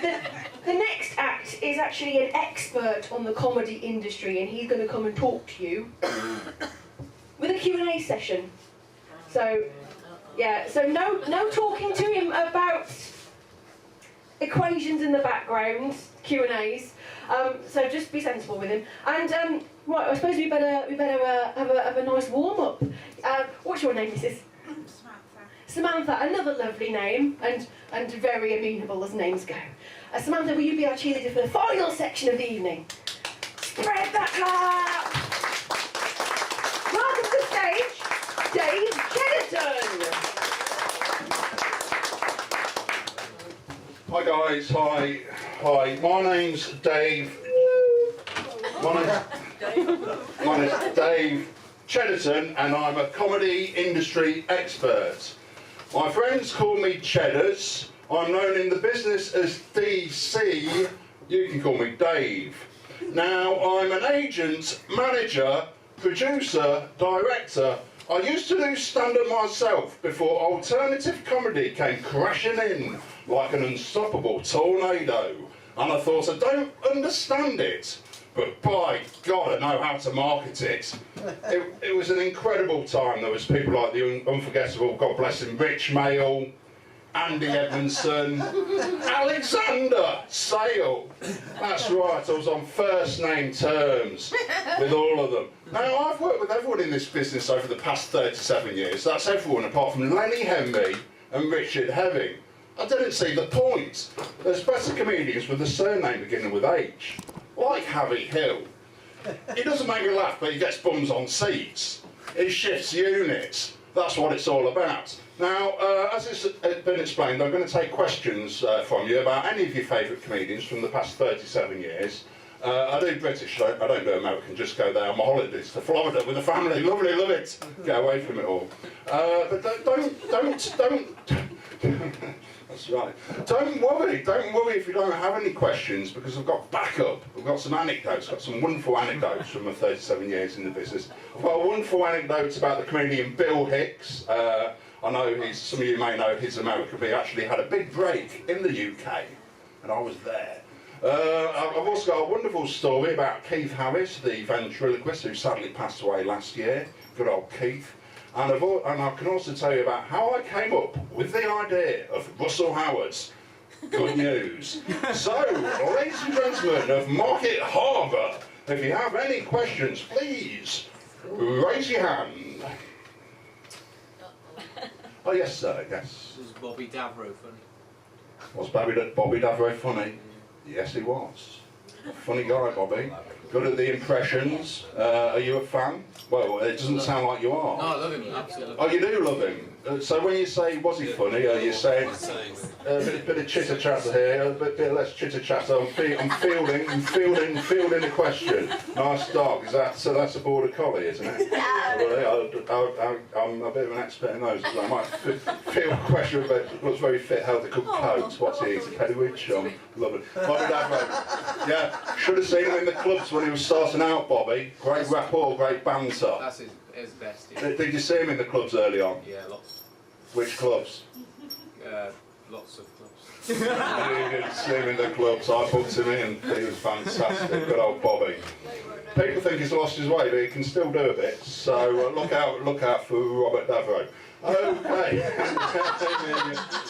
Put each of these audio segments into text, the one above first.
The next act is actually an expert on the comedy industry, and he's going to come and talk to you with a Q&A session. So, yeah, so no talking to him about equations in the background, Q&As. So just be sensible with him. And right, I suppose we better have a nice warm up. What's your name, Mrs.? Samantha, another lovely name, and very amenable as names go. Samantha, will you be our cheerleader for the final section of the evening? Spread that clap! Welcome to the stage, Dave Chedderton. Hi guys, hi. My name's Dave. My name's Dave Chedderton, and I'm a comedy industry expert. My friends call me Cheddars. I'm known in the business as DC. You can call me Dave. Now, I'm an agent, manager, producer, director. I used to do stand-up myself before alternative comedy came crashing in like an unstoppable tornado. And I thought, I don't understand it, but by God, I know how to market it. It was an incredible time. There was people like the unforgettable, God bless him, Rich Mail, Andy Edmondson, Alexander Sale. That's right, I was on first name terms with all of them. Now, I've worked with everyone in this business over the past 37 years. That's everyone apart from Lenny Henby and Richard Heving. I didn't see the point. There's better comedians with a surname beginning with H, like Harry Hill. He doesn't make me laugh, but he gets bums on seats. He shifts units. That's what it's all about. Now, as it's been explained, I'm going to take questions from you about any of your favourite comedians from the past 37 years. I do British, I don't do American, just go there on my holidays to Florida with the family. Lovely, love it. Get away from it all. But don't. That's right. Don't worry if you don't have any questions, because I've got backup. I've got some anecdotes, got some wonderful anecdotes from my 37 years in the business. I've got a wonderful anecdote about the comedian Bill Hicks. I know some of you may know he's American, but he actually had a big break in the UK, and I was there. I've also got a wonderful story about Keith Harris, the ventriloquist who sadly passed away last year. Good old Keith. And I can also tell you about how I came up with the idea of Russell Howard's Good News. So, ladies and gentlemen of Market Harbour, if you have any questions, please raise your hand. Oh yes, sir, yes. Was Bobby Davro funny? Was Bobby Davro funny? Yes, he was. Funny guy, Bobby. Good at the impressions. Are you a fan? Well, it doesn't sound like you are. No, I love him, absolutely. Oh, you do love him? So when you say, was he funny, are you saying a bit of chitter-chatter here, a bit less chitter-chatter? I'm fielding a question. Nice dog. So that's a border collie, isn't it? I'm a bit of an expert in those. I might field a question, but looks very fit, healthy, cooked coat. What's he? He's a Pedwich. Lovely. Bobby Davro. Yeah, should have seen him in the clubs when he was starting out, Bobby. Great rapport, great banter. That's his best. Yeah. Did you see him in the clubs early on? Yeah, lots. Which clubs? Lots of clubs. You didn't see him in the clubs. I booked him in. He was fantastic. Good old Bobby. People think he's lost his way, but he can still do a bit. So look out for Robert Davro. Okay.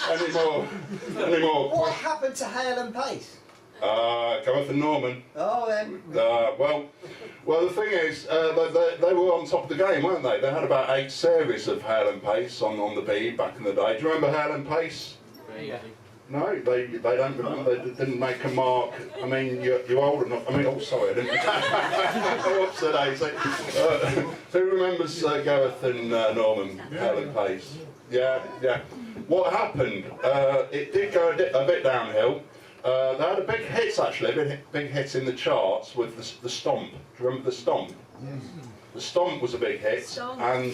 Any more? What happened to Hale and Pace? Gareth and Norman. Oh, then. Well, the thing is, they were on top of the game, weren't they? They had about 8 series of Hale and Pace on the B back in the day. Do you remember Hale and Pace? Yeah. No, they don't remember. They didn't make a mark. I mean, you're old enough. I mean, oh, sorry, I didn't. I'm up to date. Who remembers Gareth and Norman, Hale and Pace? Yeah. What happened? It did go a bit downhill. They had a big hit, actually, a big hit in the charts with the Stomp. Do you remember the Stomp? Yes. The Stomp was a big hit. Stomp. And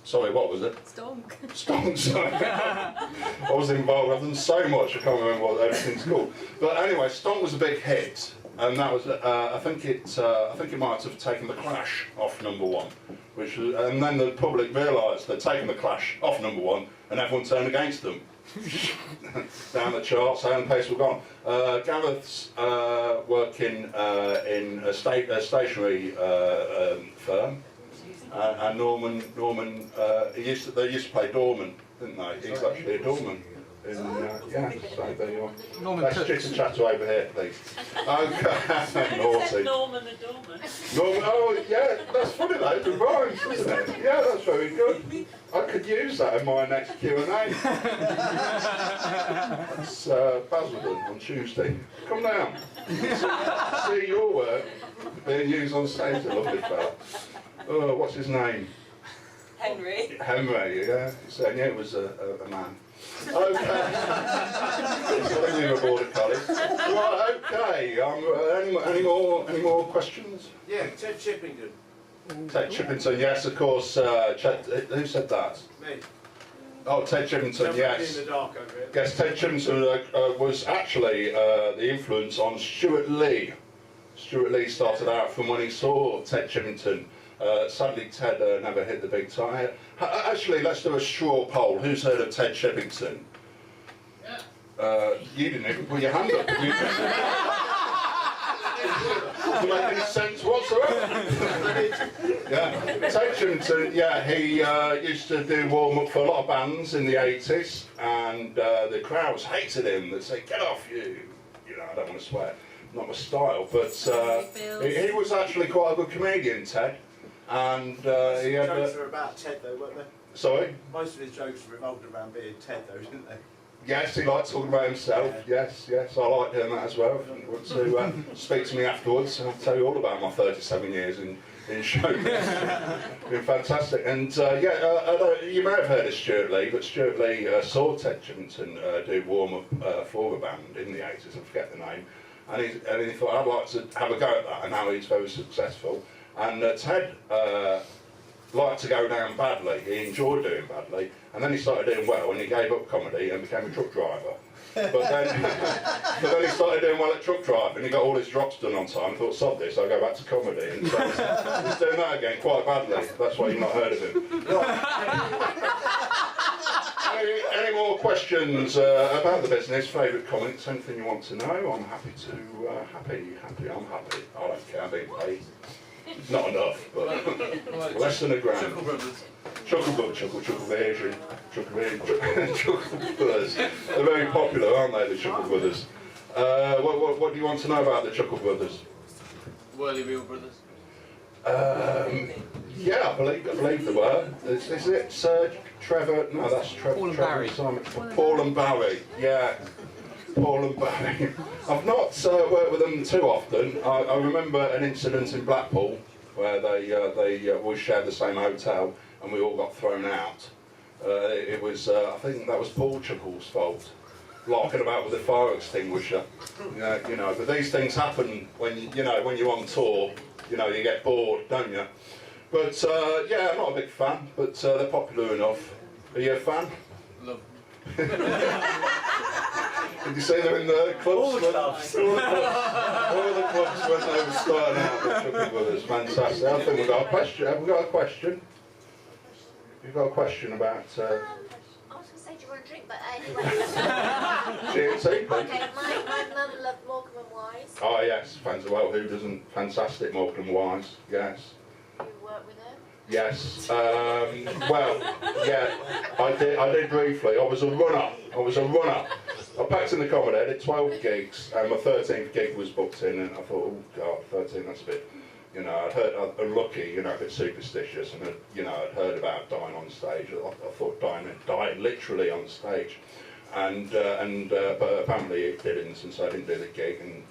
sorry, what was it? Stonk. Stomp, sorry. I was involved. I've done so much, I can't remember what everything's called. But anyway, Stomp was a big hit, and that was I think it might have taken the Clash off #1, and then the public realised they'd taken the Clash off #1, and everyone turned against them. down the charts. Hale and Pace were gone. Gareth's working in a stationery firm, and Norman, they used to play doorman, didn't they? He's actually a doorman. Yeah, so there you are. Let's chitter chatter over here, please. Okay, naughty. Norman the doorman. Norman, oh yeah, that's funny though, it rhymes, isn't it? Yeah, that's very good. I could use that in my next Q&A. That's Basildon on Tuesday. Come down. See your work being used on stage, a lovely fella. Oh, what's his name? Henry. Henry, yeah. So I knew it was a man. Okay. So I knew you were border collie. Right, okay. Any more questions? Yeah, Ted Chippington. Ted Chippington, yes, of course. Who said that? Me. Oh, Ted Chippington, yes. In the dark over here. Yes, Ted Chippington was actually the influence on Stuart Lee. Stuart Lee started out from when he saw Ted Chippington. Sadly, Ted never hit the big time. Actually, let's do a straw poll. Who's heard of Ted Chippington? Yeah. You didn't even put your hand up. Did you? Doesn't make any sense whatsoever. Yeah. Ted Chippington, yeah, he used to do warm-up for a lot of bands in the 80s, and the crowds hated him. They'd say, "Get off, you." You know, I don't want to swear. Not my style, but he was actually quite a good comedian, Ted. And he had jokes were about Ted though, weren't they? Sorry? Most of his jokes revolved around being Ted though, didn't they? Yes, he liked talking about himself. Yeah. Yes, I like doing that as well. If you want to speak to me afterwards, I'll tell you all about my 37 years in showbiz. Been fantastic. And you may have heard of Stuart Lee, but Stuart Lee saw Ted Chippington do warm-up for a band in the 80s, I forget the name. And he thought, I'd like to have a go at that, and now he's very successful. And Ted liked to go down badly. He enjoyed doing badly, and then he started doing well, and he gave up comedy and became a truck driver. But then he started doing well at truck driving. He got all his drops done on time. I thought, sod this, I'll go back to comedy. And so he's doing that again quite badly. That's why you've not heard of him. Any more questions about the business? Favourite comments? Anything you want to know? I'm happy to. I'm happy. I don't care. I'm being paid. Not enough, but less than a grand. Chuckle Brothers. Chuckle version. Chuckle Brothers. They're very popular, aren't they, the Chuckle Brothers? What do you want to know about the Chuckle Brothers? Were they real brothers? Yeah, I believe they were. Is it Trevor? No, that's Trevor. Paul and Trevor Barry. Simon. Paul and Barry. Yeah. Paul and Barry. I've not worked with them too often. I remember an incident in Blackpool where they all shared the same hotel and we all got thrown out. It was, I think that was Paul Chuckle's fault, larking about with a fire extinguisher. You know, but these things happen when when you're on tour. You know, you get bored, don't you? But yeah, I'm not a big fan, but they're popular enough. Are you a fan? Love. Did you see them in the clubs? All the clubs. All the clubs when they were starting out with Chuckle Brothers. Fantastic. I think we've got a question. Have we got a question? You've got a question about... I was going to say, do you want a drink? But anyway. GMT? Okay, my mum loved Morecambe and Wise. Oh yes, well, who doesn't? Fantastic, Morecambe and Wise. Yes. You work with her? Yes. Well, yeah, I did briefly. I was a runner. I packed in the comedy. I did 12 gigs, and my 13th gig was booked in, and I thought, oh God, 13, that's a bit. You know, I'm lucky, a bit superstitious, and I'd heard about dying on stage. I thought dying literally on stage, but apparently it didn't, and so I didn't do the gig, and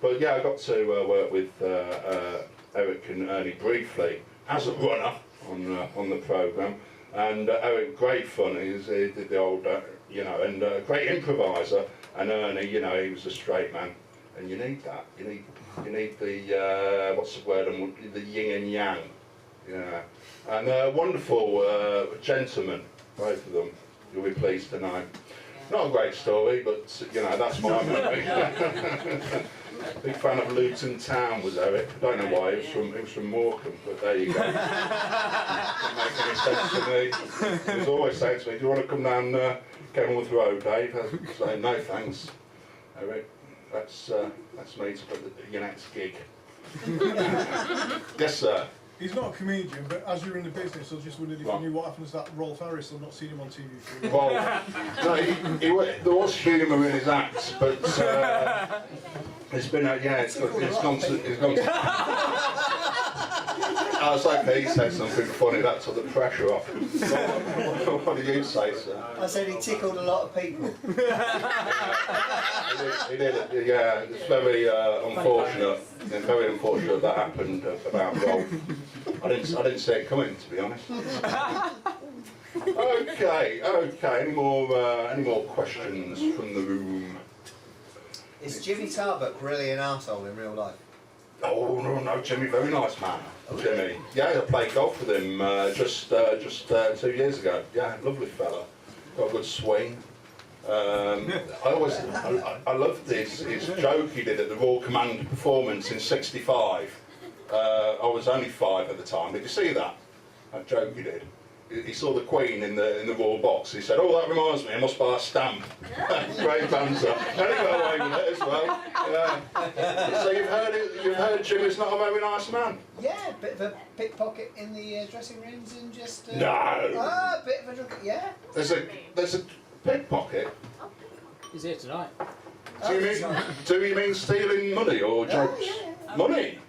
But yeah, I got to work with Eric and Ernie briefly as a runner on the programme, and Eric, great fun. He did the old, and great improviser, and Ernie, he was a straight man, and you need that. You need the what's the word? The yin and yang. Yeah, and wonderful gentlemen, both of them. You'll be pleased to know. Not a great story, but that's my memory. Big fan of Luton Town was Eric. I don't know why. He was from Morecambe, but there you go. Doesn't make any sense to me. He was always saying to me, "Do you want to come down Kenilworth Road, Dave. So no thanks, Eric. That's me to put your next gig. Yes, sir. He's not a comedian, but as you're in the business, I was just wondering if you knew what happens to that Rolf Harris. I've not seen him on TV for a while. Well, no, there was humour in his acts, but it's been it's gone to. I was hoping he said something funny that took the pressure off. What did you say, sir? I said he tickled a lot of people. He did. Yeah, it's very unfortunate. It's very unfortunate that happened about Rolf. I didn't see it coming, to be honest. Okay. Any more questions from the room? Is Jimmy Tarbuck really an arsehole in real life? Oh no, Jimmy, very nice man. Jimmy. Yeah, I played golf with him just 2 years ago. Yeah, lovely fella. Got a good swing. I loved his joke he did at the Royal Command performance in '65. I was only 5 at the time. Did you see that joke he did? He saw the Queen in the Royal box. He said, "Oh, that reminds me, I must buy a stamp." Great banter. And he got away with it as well. Yeah. So you've heard Jimmy's not a very nice man. Yeah, a bit of a pickpocket in the dressing rooms and just. No. Ah, a bit of a drunk. Yeah. There's a pickpocket. He's here tonight. Do you mean stealing money or jokes? Money?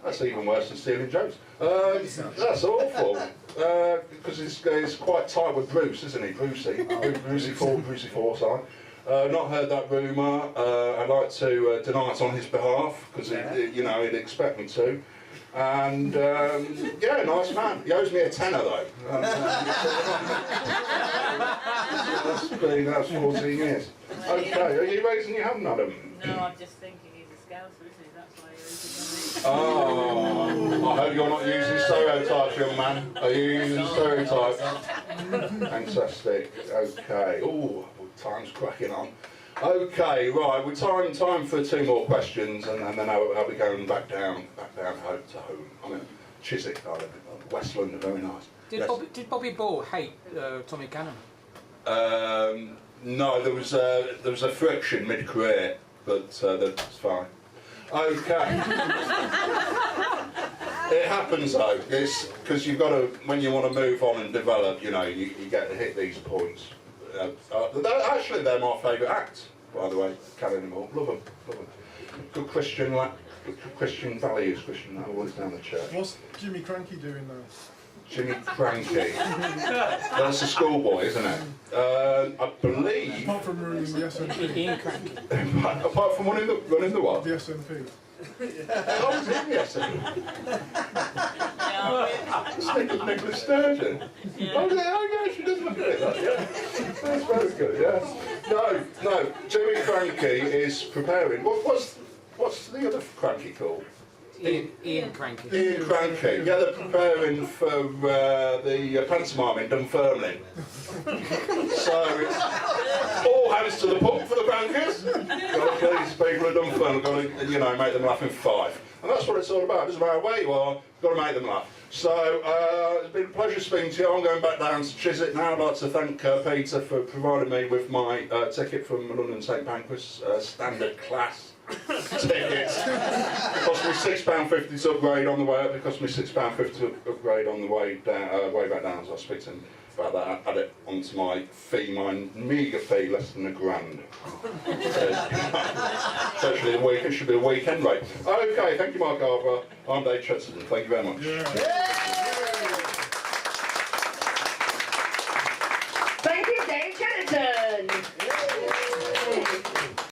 That's even worse than stealing jokes. That's awful. Because he's quite tight with Bruce, isn't he? Brucey 4, sorry. Not heard that rumour. I'd like to deny it on his behalf, because he'd expect me to. And yeah, nice man. He owes me a tenner though. That's 14 years. Okay, are you raising your hand, madam? No, I'm just thinking he's a scouser, isn't he? That's why he's Oh, I hope you're not using stereotypes, young man. Are you using stereotypes? Fantastic. Okay. Oh, time's cracking on. Okay, right. We're time for 2 more questions, and then I'll be going back down home to home. I'm in Chiswick, I live in West London. Very nice. Did Bobby Ball hate Tommy Cannon? No, there was a friction mid-career, but that's fine. Okay. It happens though. It's because you've got to, when you want to move on and develop, you get to hit these points. Actually, they're my favourite act, by the way. Cannon and all. Love them. Good Christian values. Christian always down the church. What's Jimmy Cranky doing now? Jimmy Cranky. That's a schoolboy, isn't it? I believe. Apart from running the SNP. Ian Cranky. Apart from running the what? The SNP. Oh, was it the SNP? Nicholas Sturgeon. Yeah. Oh yeah, she does look a bit like that. That's very good. Yeah. No. Jimmy Cranky is preparing. What's the other Cranky called? Ian Cranky. Ian Cranky. Yeah, they're preparing for the pantomime in Dunfermline. So it's all hands to the pump for the Crankers. Got to please people of Dunfermline. Got to make them laugh in 5. And that's what it's all about. It doesn't matter where you are, you've got to make them laugh. So it's been a pleasure speaking to you. I'm going back down to Chiswick now. I'd like to thank Peter for providing me with my ticket from London St Pancras, standard class tickets. It cost me £6.50 to upgrade on the way up. It cost me £6.50 to upgrade on the way down, way back down. So I'll speak to him about that. Add it onto my fee, my meagre fee, less than £1,000. Especially it should be a weekend rate. Okay, thank you, Mark Harper. I'm Dave Chedderton. Thank you very much. Yeah.